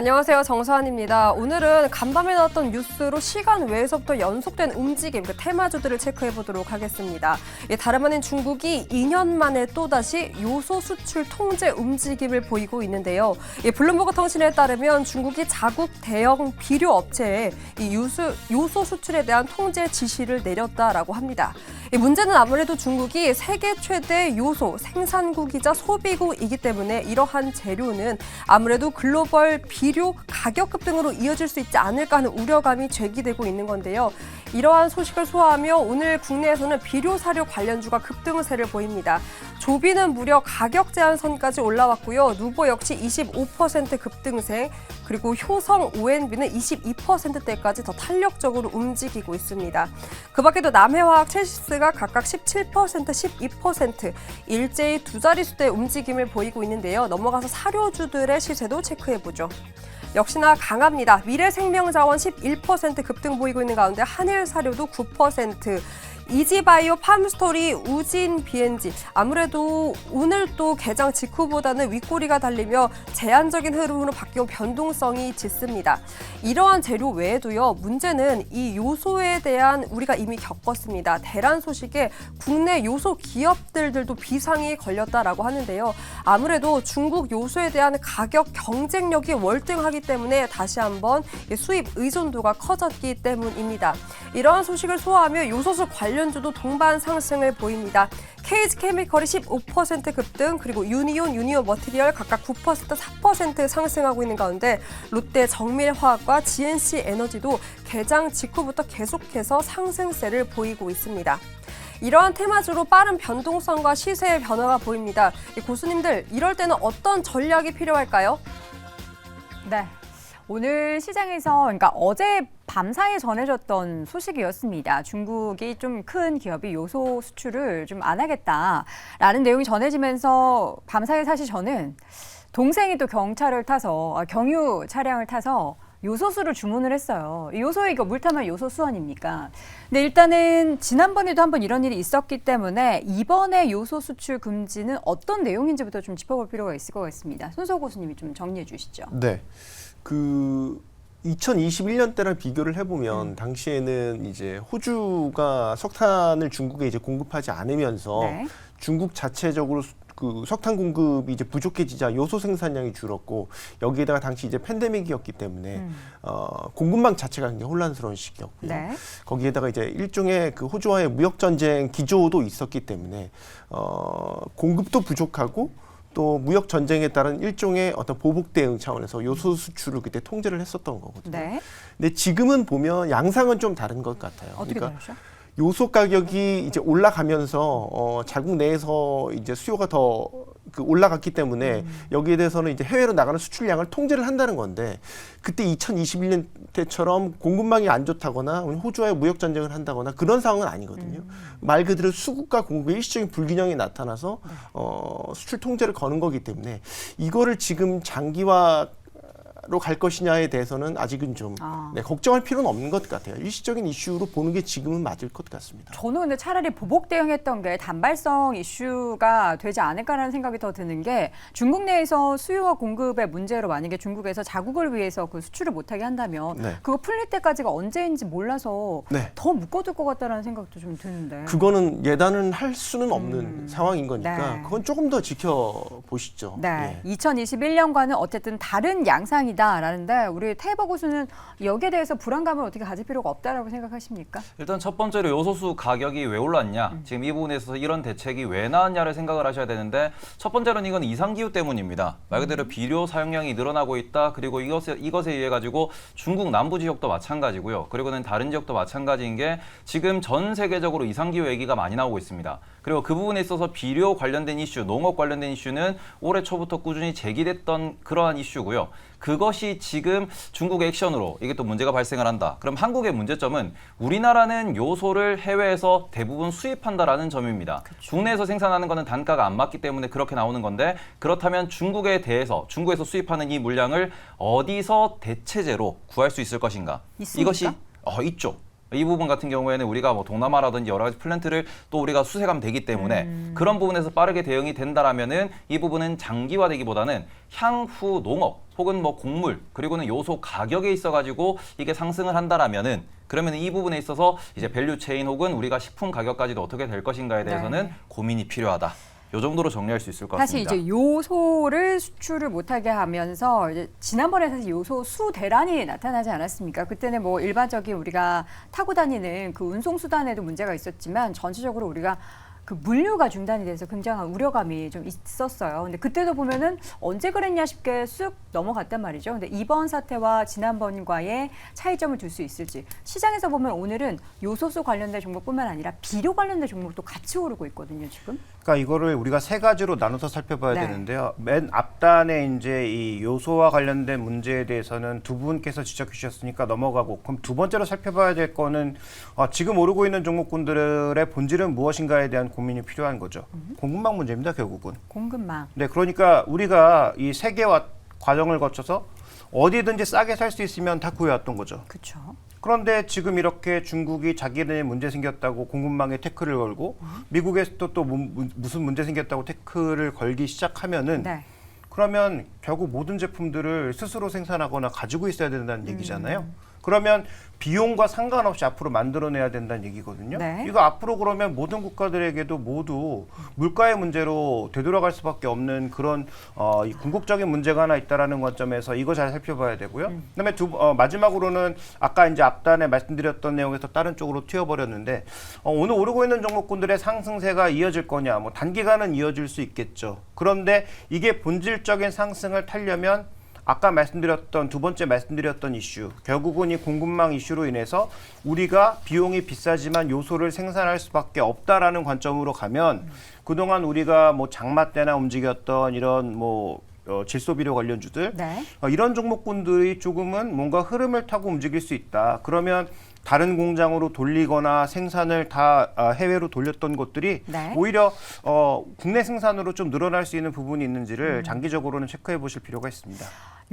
안녕하세요. 정서한입니다. 오늘은 간밤에 나왔던 뉴스로 시간 외에서부터 연속된 움직임, 그 테마주들을 체크해 보도록 하겠습니다. 다름 아닌 중국이 2년 만에 또다시 요소 수출 통제 움직임을 보이고 있는데요. 블룸버그 통신에 따르면 중국이 자국 대형 비료 업체에 이 요소 수출에 대한 통제 지시를 내렸다라고 합니다. 문제는 아무래도 중국이 세계 최대 요소 생산국이자 소비국이기 때문에 이러한 재료는 아무래도 글로벌 비료 가격 급등으로 이어질 수 있지 않을까 하는 우려감이 제기되고 있는 건데요. 이러한 소식을 소화하며 오늘 국내에서는 비료 사료 관련주가 급등세를 보입니다. 조비는 무려 가격 제한선까지 올라왔고요. 누보 역시 25% 급등세, 그리고 효성 ONB는 22%대까지 더 탄력적으로 움직이고 있습니다. 그 밖에도 남해화학, 첼시스가 각각 17%, 12% 일제히 두 자릿수대 움직임을 보이고 있는데요. 넘어가서 사료주들의 시세도 체크해보죠. 역시나 강합니다. 미래생명자원 11% 급등 보이고 있는 가운데 한일사료도 9%, 이지바이오, 팜스토리, 우진, BNG. 아무래도 오늘 또 개장 직후보다는 윗꼬리가 달리며 제한적인 흐름으로 바뀌어 변동성이 짙습니다. 이러한 재료 외에도요, 문제는 이 요소에 대한 우리가 이미 겪었습니다. 대란 소식에 국내 요소 기업들도 비상이 걸렸다라고 하는데요. 아무래도 중국 요소에 대한 가격 경쟁력이 월등하기 때문에 다시 한번 수입 의존도가 커졌기 때문입니다. 이러한 소식을 소화하며 요소수 관련주도 동반 상승을 보입니다. KG케미컬이 15% 급등, 그리고 유니온 머티리얼 각각 9%, 4% 상승하고 있는 가운데 롯데 정밀화학과 GNC 에너지도 개장 직후부터 계속해서 상승세를 보이고 있습니다. 이러한 테마주로 빠른 변동성과 시세의 변화가 보입니다. 고수님들, 이럴 때는 어떤 전략이 필요할까요? 네. 오늘 시장에서, 그러니까 어제 밤사이에 전해졌던 소식이었습니다. 중국이 좀 큰 기업이 요소 수출을 좀 안 하겠다라는 내용이 전해지면서 밤사이에 사실 저는 동생이 또 경차를 타서, 경유 차량을 타서 요소수를 주문을 했어요. 요소에 이거 물 타면 요소 수원입니까? 근데 일단은 지난번에도 한번 이런 일이 있었기 때문에 이번에 요소 수출 금지는 어떤 내용인지부터 좀 짚어볼 필요가 있을 것 같습니다. 손석호 교수님이 좀 정리해 주시죠. 네. 2021년 때랑 비교를 해보면 당시에는 이제 호주가 석탄을 중국에 이제 공급하지 않으면서 네. 중국 자체적으로 그 석탄 공급이 이제 부족해지자 요소 생산량이 줄었고, 여기에다가 당시 이제 팬데믹이었기 때문에 공급망 자체가 굉장히 혼란스러운 시기였고요. 네. 거기에다가 이제 일종의 그 호주와의 무역 전쟁 기조도 있었기 때문에 공급도 부족하고 또 무역 전쟁에 따른 일종의 어떤 보복 대응 차원에서 요소 수출을 그때 통제를 했었던 거거든요. 네. 근데 지금은 보면 양상은 좀 다른 것 같아요. 어떻게 다르죠? 요소 가격이 이제 올라가면서 자국 내에서 이제 수요가 더 올라갔기 때문에 여기에 대해서는 이제 해외로 나가는 수출량을 통제를 한다는 건데, 그때 2021년 때처럼 공급망이 안 좋다거나 호주와의 무역 전쟁을 한다거나 그런 상황은 아니거든요. 말 그대로 수급과 공급의 일시적인 불균형이 나타나서 수출 통제를 거는 거기 때문에 이거를 지금 장기화 로 갈 것이냐에 대해서는 아직은 좀 걱정할 필요는 없는 것 같아요. 일시적인 이슈로 보는 게 지금은 맞을 것 같습니다. 저는 근데 차라리 보복 대응했던 게 단발성 이슈가 되지 않을까라는 생각이 더 드는 게, 중국 내에서 수요와 공급의 문제로 만약에 중국에서 자국을 위해서 그 수출을 못하게 한다면 그거 풀릴 때까지가 언제인지 몰라서 더 묶어둘 것 같다는 생각도 좀 드는데. 그거는 예단은 할 수는 없는 상황인 거니까 네. 그건 조금 더 지켜보시죠. 네, 예. 2021년과는 어쨌든 다른 양상이다라는데, 우리 태버 교수는 여기에 대해서 불안감을 어떻게 가질 필요가 없다라고 생각하십니까? 일단 첫 번째로 요소수 가격이 왜 올랐냐, 지금 이 부분에 있어서 이런 대책이 왜 나왔냐를 생각을 하셔야 되는데, 첫 번째로는 이건 이상기후 때문입니다. 말 그대로 비료 사용량이 늘어나고 있다. 그리고 이것에 의해 가지고 중국 남부 지역도 마찬가지고요. 그리고는 다른 지역도 마찬가지인 게, 지금 전 세계적으로 이상기후 얘기가 많이 나오고 있습니다. 그리고 그 부분에 있어서 비료 관련된 이슈, 농업 관련된 이슈는 올해 초부터 꾸준히 제기됐던 그러한 이슈고요. 그것이 지금 중국의 액션으로 이게 또 문제가 발생을 한다. 그럼 한국의 문제점은 우리나라는 요소를 해외에서 대부분 수입한다라는 점입니다. 그쵸. 국내에서 생산하는 거는 단가가 안 맞기 때문에 그렇게 나오는 건데, 그렇다면 중국에 대해서 중국에서 수입하는 이 물량을 어디서 대체제로 구할 수 있을 것인가? 있습니까? 이것이 있죠. 이 부분 같은 경우에는 우리가 뭐 동남아라든지 여러 가지 플랜트를 또 우리가 수색하면 되기 때문에 그런 부분에서 빠르게 대응이 된다라면은 이 부분은 장기화되기보다는 향후 농업 혹은 뭐 곡물 그리고는 요소 가격에 있어가지고 이게 상승을 한다라면은 그러면 이 부분에 있어서 이제 밸류 체인 혹은 우리가 식품 가격까지도 어떻게 될 것인가에 대해서는 네. 고민이 필요하다. 요 정도로 정리할 수 있을 것 사실 같습니다. 이제 요소를 수출을 못하게 하면서 이제 지난번에 사실 요소 수 대란이 나타나지 않았습니까? 그때는 뭐 일반적인 우리가 타고 다니는 그 운송 수단에도 문제가 있었지만 전체적으로 우리가 그 물류가 중단이 돼서 굉장한 우려감이 좀 있었어요. 근데 그때도 보면은 언제 그랬냐 싶게 쑥 넘어갔단 말이죠. 근데 이번 사태와 지난번과의 차이점을 둘 수 있을지 시장에서 보면 오늘은 요소수 관련된 종목뿐만 아니라 비료 관련된 종목도 같이 오르고 있거든요, 지금. 그러니까 이거를 우리가 세 가지로 나눠서 살펴봐야 네. 되는데요. 맨 앞단에 이제 이 요소와 관련된 문제에 대해서는 두 분께서 지적해 주셨으니까 넘어가고, 그럼 두 번째로 살펴봐야 될 거는 지금 오르고 있는 종목군들의 본질은 무엇인가에 대한 고민이 필요한 거죠. 공급망 문제입니다, 결국은. 공급망. 네, 그러니까 우리가 이 세계화 과정을 거쳐서 어디든지 싸게 살 수 있으면 다 구해왔던 거죠. 그렇죠. 그런데 지금 이렇게 중국이 자기네 문제 생겼다고 공급망에 태클을 걸고 미국에서도 또 무슨 문제 생겼다고 태클을 걸기 시작하면은 네. 그러면 결국 모든 제품들을 스스로 생산하거나 가지고 있어야 된다는 얘기잖아요. 그러면 비용과 상관없이 앞으로 만들어내야 된다는 얘기거든요. 네. 이거 앞으로 그러면 모든 국가들에게도 모두 물가의 문제로 되돌아갈 수밖에 없는 그런 이 궁극적인 문제가 하나 있다라는 관점에서 이거 잘 살펴봐야 되고요. 그다음에 마지막으로는 아까 이제 앞단에 말씀드렸던 내용에서 다른 쪽으로 튀어버렸는데 오늘 오르고 있는 종목군들의 상승세가 이어질 거냐, 뭐 단기간은 이어질 수 있겠죠. 그런데 이게 본질적인 상승을 타려면 아까 말씀드렸던 두 번째 말씀드렸던 이슈, 결국은 이 공급망 이슈로 인해서 우리가 비용이 비싸지만 요소를 생산할 수밖에 없다라는 관점으로 가면 그동안 우리가 뭐 장마 때나 움직였던 이런 뭐 질소비료 관련주들 네. 이런 종목군들이 조금은 뭔가 흐름을 타고 움직일 수 있다. 그러면 다른 공장으로 돌리거나 생산을 다 해외로 돌렸던 것들이 네. 오히려 국내 생산으로 좀 늘어날 수 있는 부분이 있는지를 장기적으로는 체크해 보실 필요가 있습니다.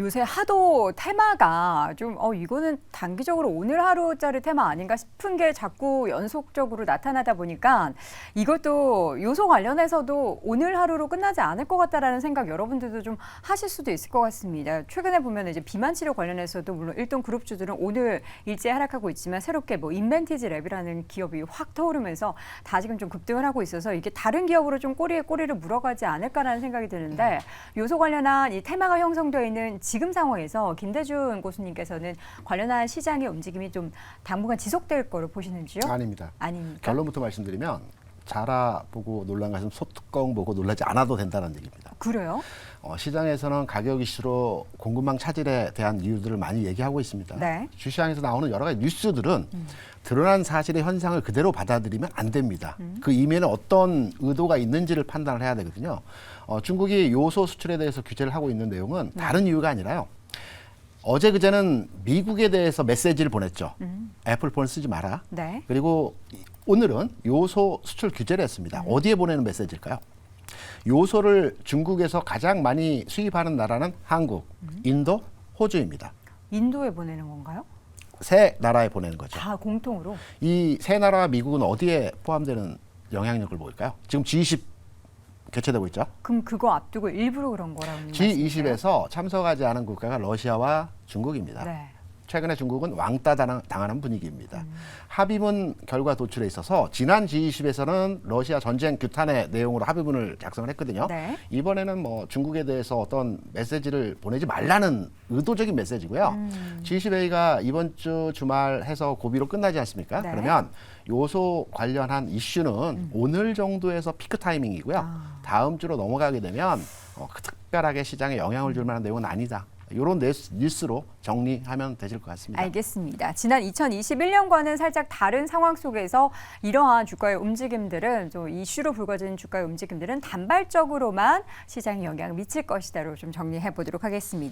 요새 하도 테마가 좀 이거는 단기적으로 오늘 하루짜리 테마 아닌가 싶은 게 자꾸 연속적으로 나타나다 보니까 이것도 요소 관련해서도 오늘 하루로 끝나지 않을 것 같다라는 생각 여러분들도 좀 하실 수도 있을 것 같습니다. 최근에 보면 이제 비만 치료 관련해서도 물론 일동 그룹주들은 오늘 일제 하락하고 있지만 새롭게 뭐 인벤티지 랩이라는 기업이 확 떠오르면서 다 지금 좀 급등을 하고 있어서 이게 다른 기업으로 좀 꼬리에 꼬리를 물어가지 않을까라는 생각이 드는데 요소 관련한 이 테마가 형성되어 있는 지금 상황에서 김대중 교수님께서는 관련한 시장의 움직임이 좀 당분간 지속될 거로 보시는지요? 아닙니다. 아닙니까? 결론부터 말씀드리면 자라 보고 놀란 것은 소뚜껑 보고 놀라지 않아도 된다는 얘기입니다. 그래요? 시장에서는 가격 이슈로 공급망 차질에 대한 이유들을 많이 얘기하고 있습니다. 네. 주시장에서 나오는 여러 가지 뉴스들은 드러난 사실의 현상을 그대로 받아들이면 안 됩니다. 그 이면에 어떤 의도가 있는지를 판단을 해야 되거든요. 중국이 요소 수출에 대해서 규제를 하고 있는 내용은 다른 이유가 아니라요. 어제 그제는 미국에 대해서 메시지를 보냈죠. 애플폰 쓰지 마라. 네. 그리고 오늘은 요소 수출 규제를 했습니다. 어디에 보내는 메시지일까요? 요소를 중국에서 가장 많이 수입하는 나라는 한국, 인도, 호주입니다. 인도에 보내는 건가요? 세 나라에 보내는 거죠. 다 공통으로? 이 세 나라와 미국은 어디에 포함되는 영향력을 보일까요? 지금 G20 개최되고 있죠. 그럼 그거 앞두고 일부러 그런 거라는 말씀이세요? G20에서 참석하지 않은 국가가 러시아와 중국입니다. 네. 최근에 중국은 왕따 당하는 분위기입니다. 합의문 결과 도출에 있어서 지난 G20에서는 러시아 전쟁 규탄의 내용으로 합의문을 작성을 했거든요. 네. 이번에는 뭐 중국에 대해서 어떤 메시지를 보내지 말라는 의도적인 메시지고요. G20회의가 이번 주 주말 해서 고비로 끝나지 않습니까? 네. 그러면 요소 관련한 이슈는 오늘 정도에서 피크 타이밍이고요. 다음 주로 넘어가게 되면 특별하게 시장에 영향을 줄 만한 내용은 아니다. 이런 뉴스로 정리하면 되실 것 같습니다. 알겠습니다. 지난 2021년과는 살짝 다른 상황 속에서 이러한 주가의 움직임들은 좀 이슈로 불거진 주가의 움직임들은 단발적으로만 시장에 영향을 미칠 것이다로 좀 정리해 보도록 하겠습니다.